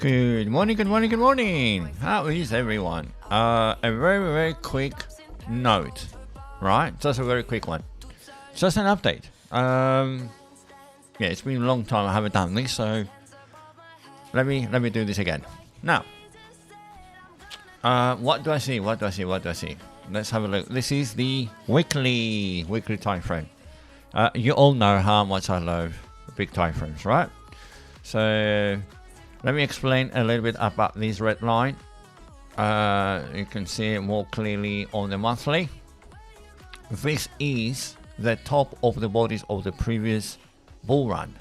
Good morning, good morning, good morning. How is everyone? A very quick note, right? Just a very quick one. Just an update. Yeah, it's been a long time I haven't done this, so let me do this again. Now, what do I see? What do I see? Let's have a look. This is the weekly time frame. You all know how much I love big time frames, right? So let me explain a little bit about this red line. You can see it more clearly on the monthly. This is the top of the bodies of the previous bull run,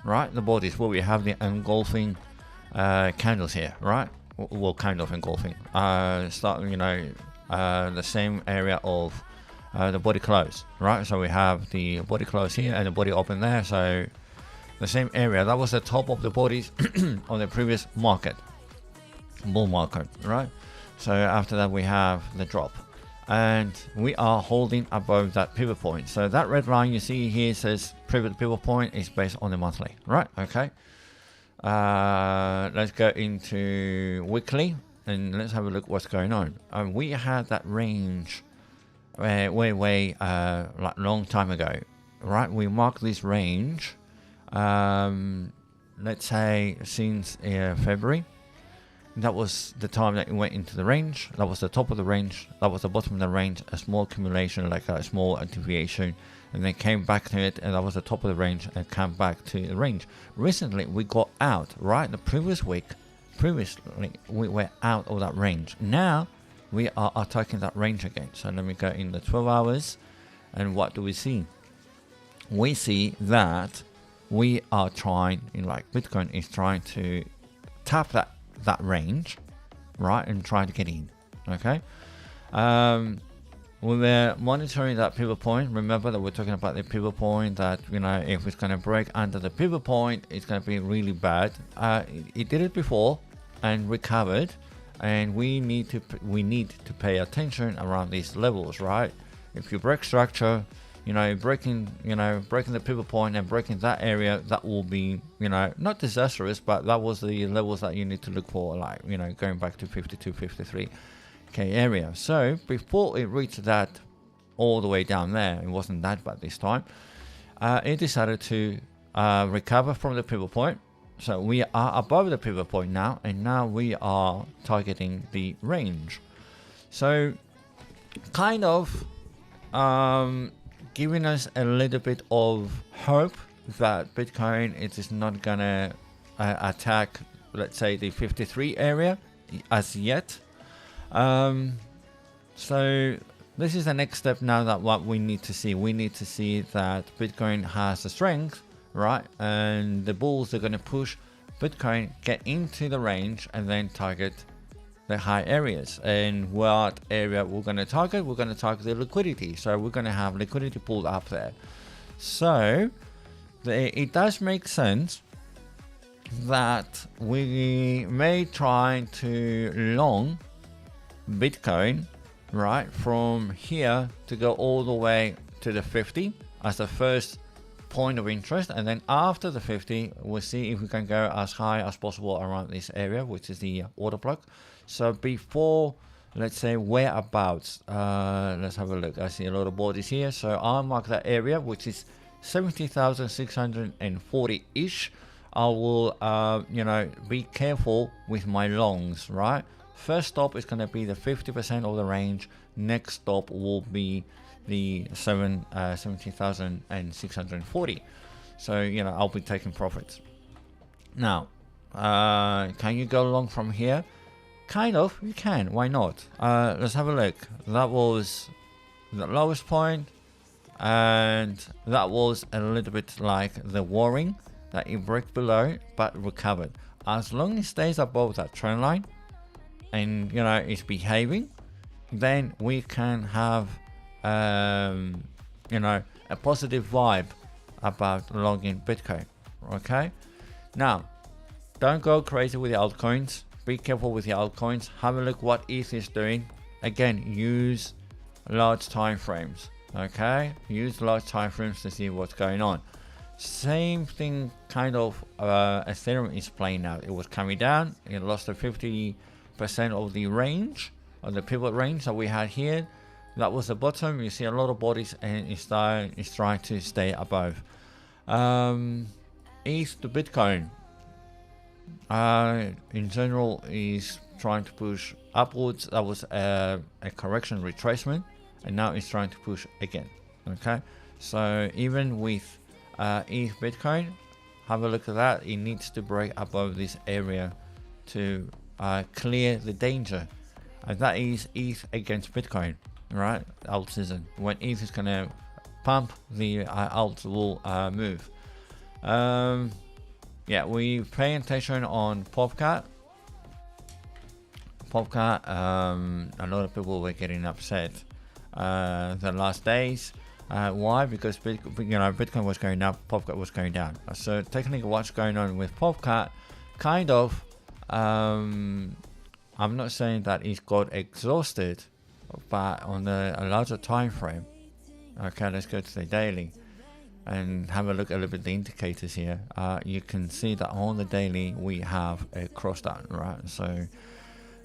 right? The bodies where we have the engulfing candles here, right? Well, kind of engulfing. Starting, the same area of the body close, right? So we have the body close here and the body open there. So the same area, that was the top of the bodies on the previous market, bull market, right? So after that we have the drop, and we are holding above that pivot point. So that red line you see here says pivot point is based on the monthly, right? Okay. Let's go into weekly and let's have a look what's going on. We had that range way like long time ago, right? We marked this range let's say since February. That was the time that it went into the range. That was the top of the range, that was the bottom of the range, a small accumulation, like a small deviation, and then came back to it, and that was the top of the range and came back to the range. Recently we got out, right? The previously we were out of that range. Now we are attacking that range again. So let me go in the 12 hours, and what do we see? We see that we are trying, Bitcoin is trying to tap that range, right, and try to get in. Okay. We were monitoring that pivot point. Remember that we're talking about the pivot point, that if it's going to break under the pivot point, it's going to be really bad. It did it before and recovered, and we need to pay attention around these levels, right? If you break structure, breaking the pivot point and breaking that area, that will be, not disastrous, but that was the levels that you need to look for, going back to 52, 53K area. So before it reached that all the way down there, it wasn't that bad this time. It decided to recover from the pivot point. So we are above the pivot point now, and now we are targeting the range. So kind of giving us a little bit of hope that Bitcoin, it is not gonna attack, let's say, the 53 area as yet. So this is the next step now, that what we need to see. We need to see that Bitcoin has the strength, right? And the bulls are gonna push Bitcoin, get into the range, and then target the high areas. And what area we're going to target? We're going to target the liquidity. So we're going to have liquidity pulled up there. So it does make sense that we may try to long Bitcoin, right, from here to go all the way to the 50 as the first point of interest, and then after the 50 we'll see if we can go as high as possible around this area, which is the order block. So before, let's say, whereabouts, let's have a look. I see a lot of bodies here, so I'll mark that area, which is 70,640 ish. I will be careful with my longs, right? First stop is going to be the 50% of the range. Next stop will be the 70,640. So I'll be taking profits. Now can you go long from here? Kind of, you can. Why not? Let's have a look. That was the lowest point, and that was a little bit like the warring, that it broke below but recovered. As long as it stays above that trend line and it's behaving, then we can have a positive vibe about logging Bitcoin. Okay, now don't go crazy with the altcoins. Be careful with the altcoins. Have a look what ETH is doing. Again, use large time frames. Okay, use large time frames to see what's going on. Same thing kind of Ethereum is playing out. It was coming down, it lost the 50% of the range, of the pivot range that we had here. That was the bottom. You see a lot of bodies, and it's trying to stay above. ETH to Bitcoin in general is trying to push upwards. That was a correction retracement, and now it's trying to push again. Okay, so even with ETH Bitcoin, have a look at that. It needs to break above this area to clear the danger, and that is ETH against Bitcoin, right? Alt season, when ETH is gonna pump, the alt will move. Yeah, we pay attention on PopCat. A lot of people were getting upset the last days. Why? Because Bitcoin was going up, PopCat was going down. So technically, what's going on with PopCat, kind of, I'm not saying that it got exhausted, but on a larger time frame. Okay, let's go to the daily and have a look a little bit at the indicators here. You can see that on the daily we have a cross down, right? So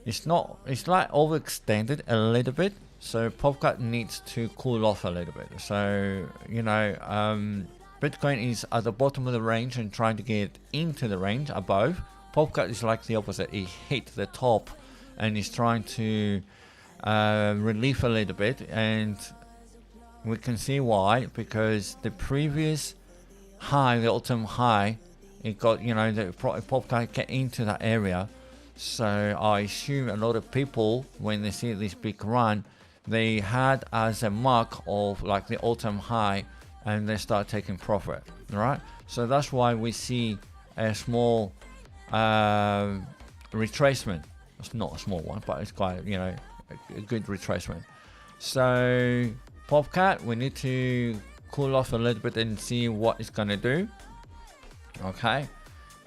it's like overextended a little bit. So PopCat needs to cool off a little bit. So Bitcoin is at the bottom of the range and trying to get into the range above. PopCat is like the opposite. It hit the top and is trying to relieve a little bit, and we can see why, because the previous high, the all-time high, it got, the PopCat get into that area. So I assume a lot of people, when they see this big run, they had as a mark of like the all-time high, and they start taking profit, right? So that's why we see a small retracement. It's not a small one, but it's quite, a good retracement. So PopCat, we need to cool off a little bit and see what it's gonna do. Okay.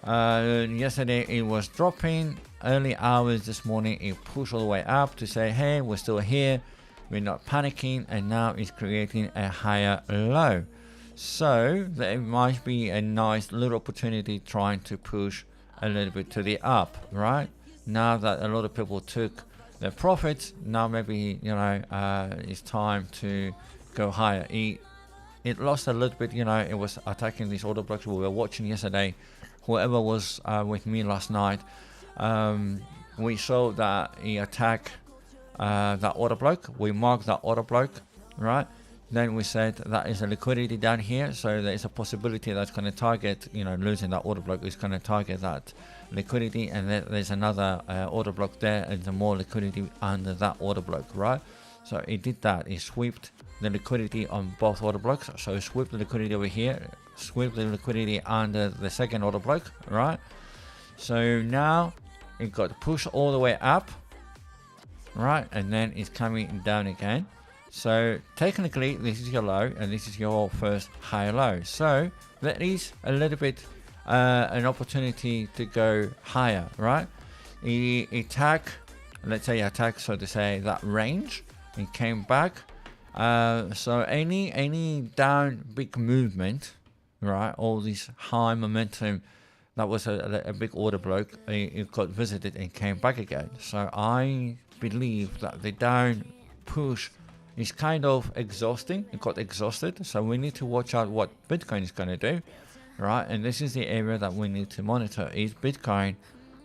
Yesterday it was dropping. Early hours this morning it pushed all the way up to say, hey, we're still here, we're not panicking, and now it's creating a higher low. So there might be a nice little opportunity trying to push a little bit to the up, right? Now that a lot of people took their profits, now maybe it's time to go higher. It lost a little bit, it was attacking these order blocks we were watching yesterday. Whoever was with me last night, we saw that he attacked that order block. We marked that order block, right? Then we said that is a liquidity down here, so there is a possibility that's going to target, losing that order block is going to target that liquidity, and then there's another order block there, and the more liquidity under that order block, right? So it did that. It swept the liquidity on both order blocks. So it swept the liquidity over here, swept the liquidity under the second order block, right? So now it got pushed all the way up, right? And then it's coming down again. So technically this is your low, and this is your first high low. So there is a little bit an opportunity to go higher, right? Let's say attack, so to say, that range, and came back. So any down big movement, right? All this high momentum, that was a big order block. It got visited and came back again. So I believe that the down push is kind of exhausting. It got exhausted. So we need to watch out what Bitcoin is going to do, right? And this is the area that we need to monitor. Is Bitcoin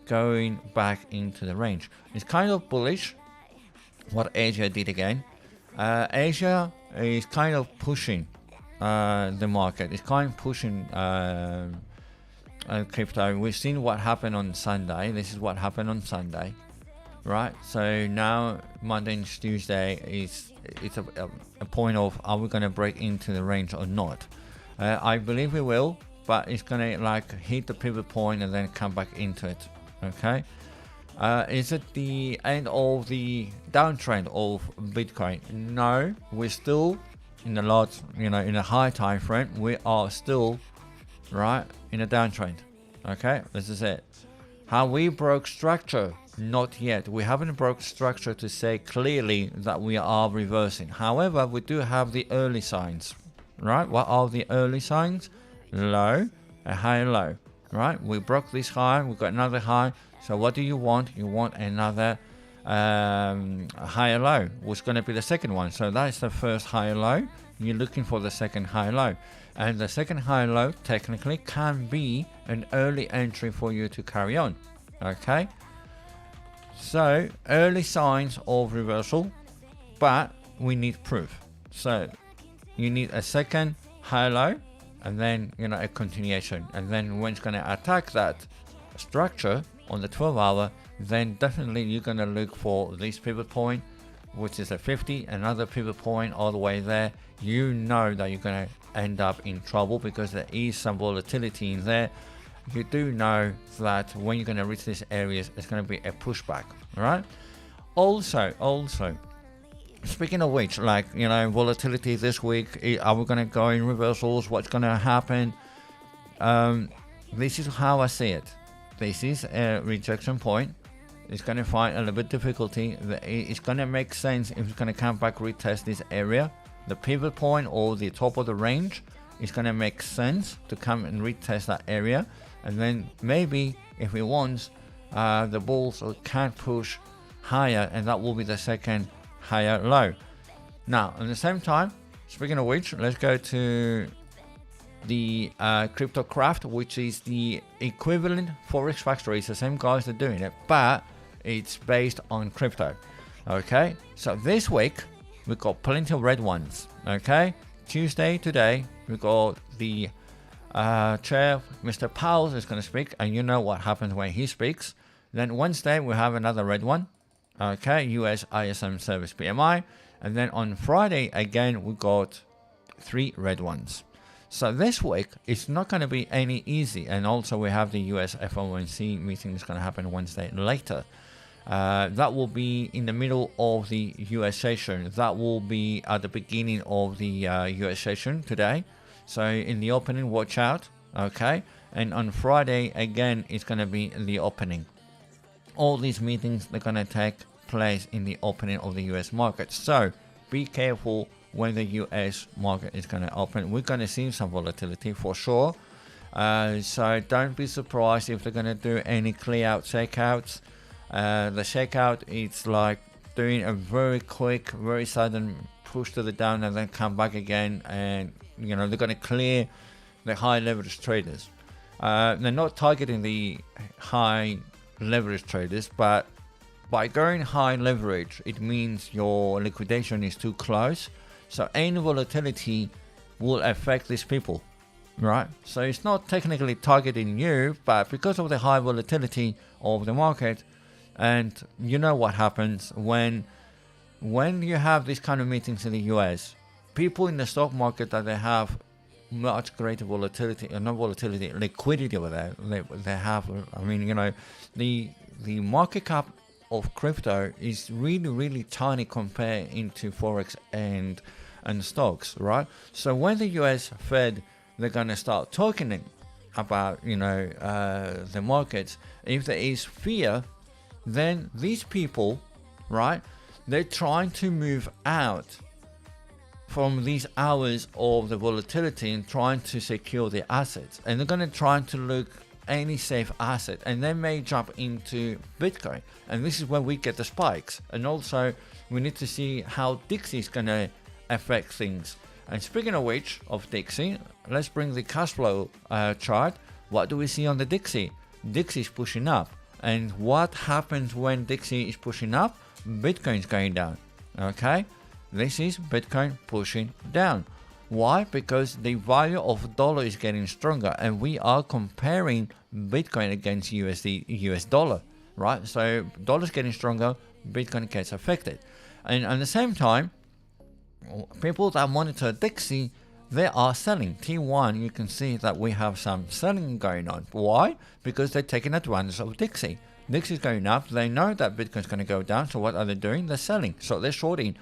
going back into the range? It's kind of bullish what Asia did again. Asia is kind of pushing the market. It's kind of pushing crypto. We've seen what happened on Sunday. This is what happened on Sunday, right? So now Monday and Tuesday it's a point of, are we going to break into the range or not? I believe we will, but it's going to hit the pivot point and then come back into it. Okay. Is it the end of the downtrend of Bitcoin? No, we're still in the large, in a high time frame. We are still right in a downtrend. Okay, this is it. Have we broke structure? Not yet. We haven't broke structure to say clearly that we are reversing. However, we do have the early signs, right? What are the early signs? low, a higher low, right? We broke this high, we got another high. So what do you want? You want another higher low, what's going to be the second one. So that's the first higher low. You're looking for the second higher low, and the second higher low technically can be an early entry for you to carry on. Okay, so early signs of reversal, but we need proof. So you need a second higher low, and then a continuation, and then when it's going to attack that structure on the 12-hour, then definitely you're going to look for this pivot point, which is a 50, another pivot point all the way there. You know that you're going to end up in trouble because there is some volatility in there. You do know that when you're going to reach these areas, it's going to be a pushback, right? Also, speaking of which, volatility this week, are we going to go in reversals? What's going to happen? This is how I see it. This is a rejection point. It's going to find a little bit difficulty. It's going to make sense if it's going to come back, retest this area. The pivot point or the top of the range is going to make sense to come and retest that area. And then maybe if it wants, the bulls can push higher, and that will be the second higher low. Now, at the same time, speaking of which, let's go to the Cryptocraft, which is the equivalent Forex Factory. It's the same guys that are doing it, but it's based on crypto. Okay, so this week we got plenty of red ones. Okay, Tuesday today we got the chair, Mr. Powell, is going to speak, and you know what happens when he speaks. Then Wednesday we have another red one. Okay, US ISM Service PMI, and then on Friday again we got 3 red ones. So this week it's not going to be any easy, and also we have the US FOMC meeting is going to happen Wednesday later. That will be in the middle of the US session. That will be at the beginning of the US session today. So in the opening, watch out. Okay, and on Friday again it's going to be the opening. All these meetings, they're going to take place in the opening of the US market. So be careful when the US market is going to open. We're going to see some volatility for sure. So don't be surprised if they're going to do any clear out shakeouts. The shakeout, it's like doing a very quick, very sudden push to the down and then come back again. And, they're going to clear the high leverage traders. They're not targeting the high leverage traders, but by going high leverage, it means your liquidation is too close. So any volatility will affect these people, right? So it's not technically targeting you, but because of the high volatility of the market, and you know what happens when you have these kind of meetings in the US, people in the stock market that they have much greater volatility, or not volatility, liquidity over there. They have, the market cap of crypto is really, really tiny compared into Forex and stocks, right? So when the US Fed, they're going to start talking about, the markets, if there is fear, then these people, right, they're trying to move out from these hours of the volatility and trying to secure the assets, and they're going to try to look any safe asset, and they may jump into Bitcoin, and this is where we get the spikes. And also we need to see how Dixie is going to affect things. And speaking of which, of Dixie, let's bring the cash flow chart. What do we see on the Dixie? Dixie is pushing up, and what happens when Dixie is pushing up? Bitcoin is going down. Okay, this is Bitcoin pushing down. Why? Because the value of dollar is getting stronger, and we are comparing Bitcoin against US dollar, right? So dollar's getting stronger, Bitcoin gets affected. And at the same time, people that monitor Dixie, they are selling. T1, you can see that we have some selling going on. Why? Because they're taking advantage of Dixie. Dixie's going up, they know that Bitcoin's going to go down, so what are they doing? They're selling. So they're shorting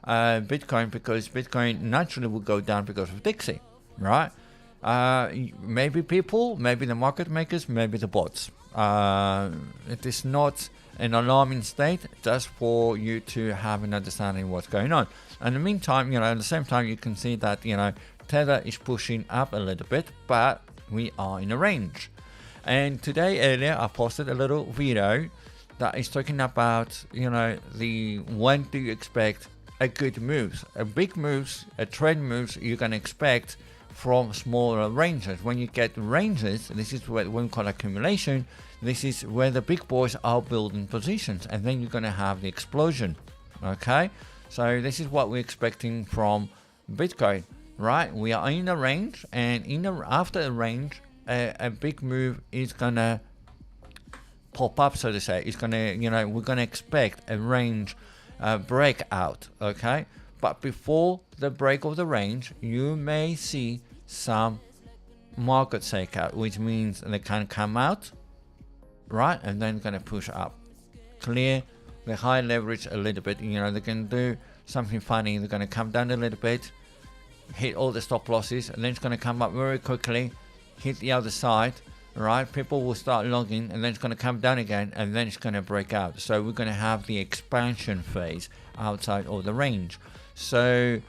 Bitcoin, because Bitcoin naturally will go down because of Dixie, right? Maybe people, maybe the market makers, maybe the bots. It is not an alarming state, just for you to have an understanding of what's going on. In the meantime, at the same time, you can see that, Tether is pushing up a little bit, but we are in a range. And today earlier I posted a little video that is talking about, the when do you expect a good moves, a big moves, a trend moves you're gonna expect from smaller ranges. When you get ranges, this is what we call accumulation. This is where the big boys are building positions, and then you're gonna have the explosion. Okay, so this is what we're expecting from Bitcoin, right? We are in a range, and after a range, a big move is gonna pop up, so to say. It's gonna, we're gonna expect a range breakout. Okay, but before the break of the range, you may see some market shakeout, which means they can come out, right, and then gonna push up, clear the high leverage a little bit. They can do something funny. They're gonna come down a little bit, hit all the stop losses, and then it's gonna come up very quickly, hit the other side, right? People will start logging, and then it's going to come down again, and then it's going to break out. So we're going to have the expansion phase outside of the range. So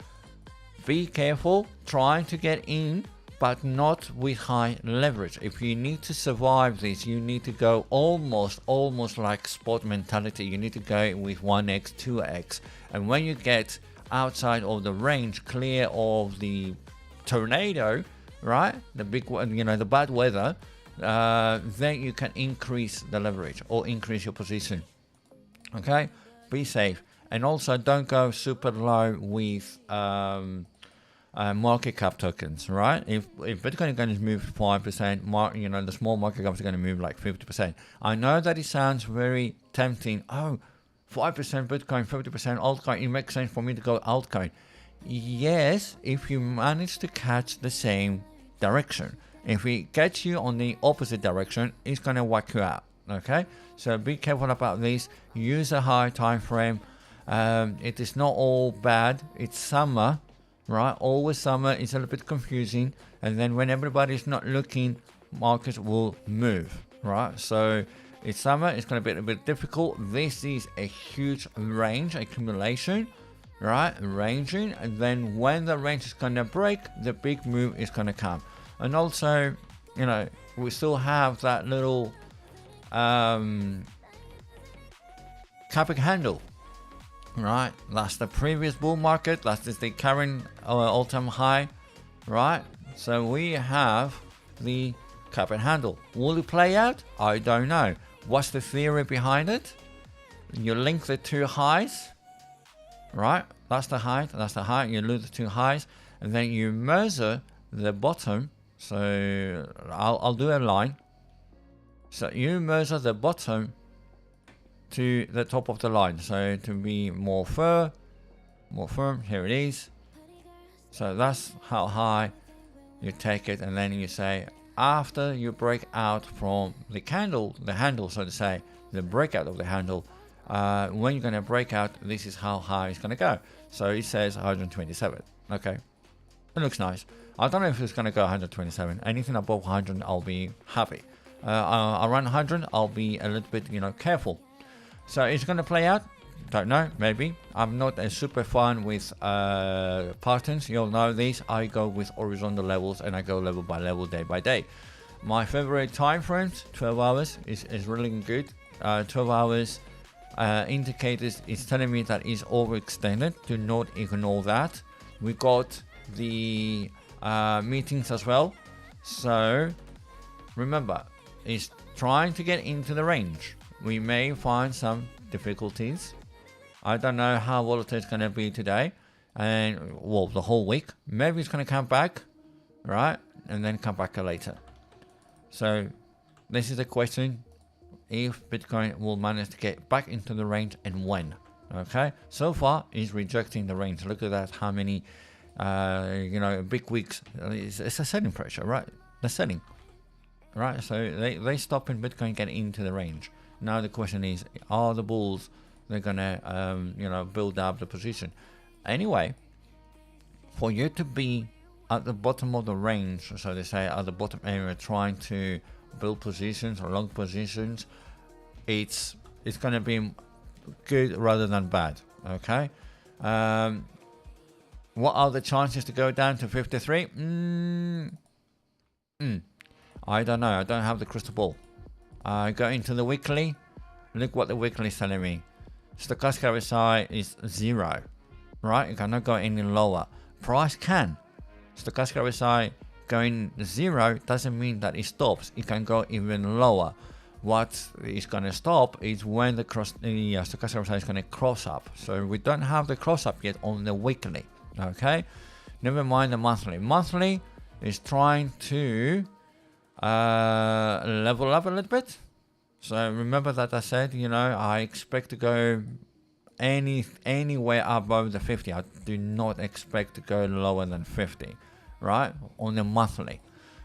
be careful trying to get in, but not with high leverage. If you need to survive this, you need to go almost like spot mentality. You need to go with 1x, 2x. And when you get outside of the range, clear of the tornado, right, the big one, the bad weather, then you can increase the leverage or increase your position. Okay, be safe, and also don't go super low with market cap tokens, right? If Bitcoin is going to move 5%, the small market caps are going to move like 50%. I know that it sounds very tempting. Oh, 5% Bitcoin, 50% altcoin. It makes sense for me to go altcoin. Yes, if you manage to catch the same direction. If it gets you on the opposite direction, it's going to whack you out. Okay, so be careful about this. Use a high time frame. It is not all bad. It's summer, right? Always summer. It's a little bit confusing, and then when everybody's not looking, markets will move, right? So it's summer. It's going to be a bit difficult. This is a huge range accumulation, right? Ranging, and then when the range is going to break, the big move is going to come. And also, we still have that little capping handle, right? That's the previous bull market. That is the current all-time high, right? So we have the capping handle. Will it play out? I don't know. What's the theory behind it? You link the two highs, right? That's the high. That's the high. You lose the two highs, and then you measure the bottom. So I'll do a line. So you measure the bottom to the top of the line. So to be more firm, here it is. So that's how high you take it, and then you say after you break out from the candle, the handle, so to say, the breakout of the handle, when you're going to break out, this is how high it's going to go. So it says 127. Okay, it looks nice. I don't know if it's going to go 127. Anything above 100, I'll be happy. Around 100, I'll be a little bit, careful. So it's going to play out. Don't know, maybe. I'm not a super fan with patterns. You'll know this. I go with horizontal levels, and I go level by level, day by day. My favorite time frames, 12 hours, is really good. 12 hours indicators is telling me that it's overextended. Do not ignore that. We got the meetings as well. So remember, it's trying to get into the range. We may find some difficulties. I don't know how volatile it's going to be today, and the whole week. Maybe it's going to come back, right, and then come back later. So this is the question: if Bitcoin will manage to get back into the range, and when. Okay, so far it's rejecting the range. Look at that, how many big weeks. It's a selling pressure, right? The selling, right? So they stop in Bitcoin getting into the range. Now the question is, are the bulls, they're gonna build up the position? Anyway, for you to be at the bottom of the range, so they say at the bottom area, trying to build positions or long positions, it's gonna be good rather than bad. Okay, What are the chances to go down to 53? I don't know. I don't have the crystal ball. Go into the weekly. Look what the weekly is telling me. Stochastic RSI is 0. Right? It cannot go any lower. Price can. Stochastic RSI going 0 doesn't mean that it stops. It can go even lower. What is going to stop is when the stochastic RSI is going to cross up. So we don't have the cross up yet on the weekly. Okay? Never mind the monthly. Monthly is trying to level up a little bit. So remember that I said, I expect to go anywhere above the 50. I do not expect to go lower than 50, right? On the monthly.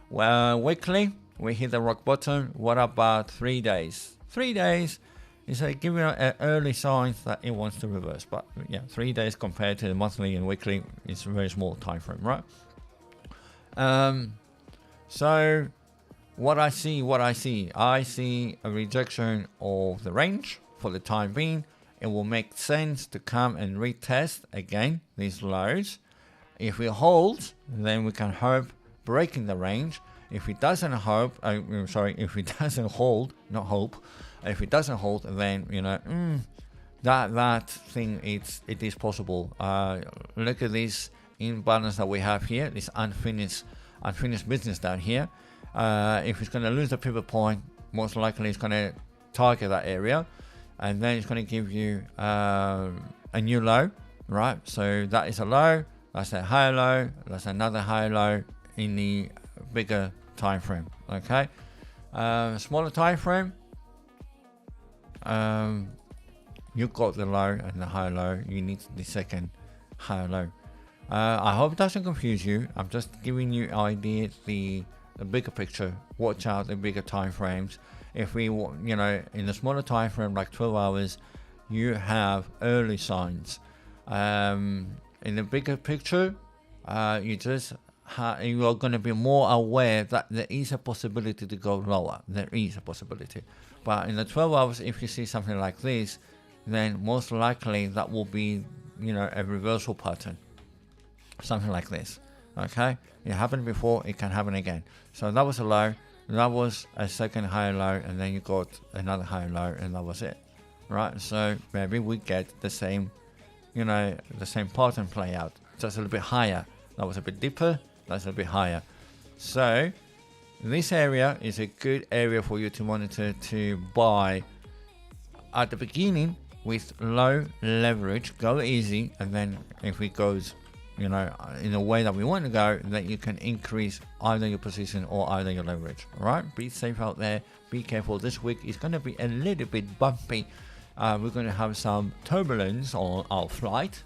Well, weekly, we hit the rock bottom. What about 3 days? 3 days is giving early signs that it wants to reverse. But yeah, 3 days compared to the monthly and weekly is a very small time frame, right? So what I see a rejection of the range for the time being. It will make sense to come and retest again these lows. If we hold, then we can hope breaking the range. If it doesn't hold, if it doesn't hold, not hope. If it doesn't hold, then that thing it is possible. Look at this imbalance that we have here. This unfinished business down here. If it's going to lose the pivot point, most likely it's going to target that area, and then it's going to give you a new low, right? So that is a low, that's a higher low, that's another higher low in the bigger time frame. Okay, smaller time frame, you've got the low and the higher low. You need the second higher low. I hope it doesn't confuse you. I'm just giving you ideas, the bigger picture. Watch out the bigger time frames. If we, in the smaller time frame, like 12 hours, you have early signs. In the bigger picture, you are going to be more aware that there is a possibility to go lower. There is a possibility. But in the 12 hours, if you see something like this, then most likely that will be, a reversal pattern. Something like this. Okay? It happened before, it can happen again. So that was a low, that was a second higher low, and then you got another higher low, and that was it. Right? So maybe we get the same, the same pattern play out. Just a little bit higher. That was a bit deeper, that's a bit higher. So this area is a good area for you to monitor to buy at the beginning with low leverage. Go easy, and then if it goes in a way that we want to go, then you can increase either your position or either your leverage. All right, be safe out there, be careful. This week is going to be a little bit bumpy. We're going to have some turbulence on our flight,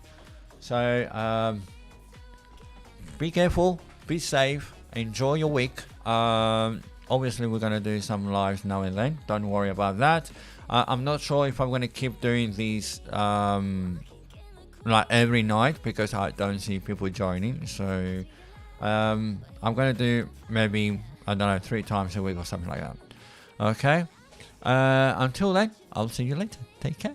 so be careful, be safe, enjoy your week. Obviously we're going to do some lives now and then, don't worry about that. I'm not sure if I'm going to keep doing these like every night, because I don't see people joining. So I'm going to do maybe, 3 times a week or something like that. Okay, until then, I'll see you later. Take care.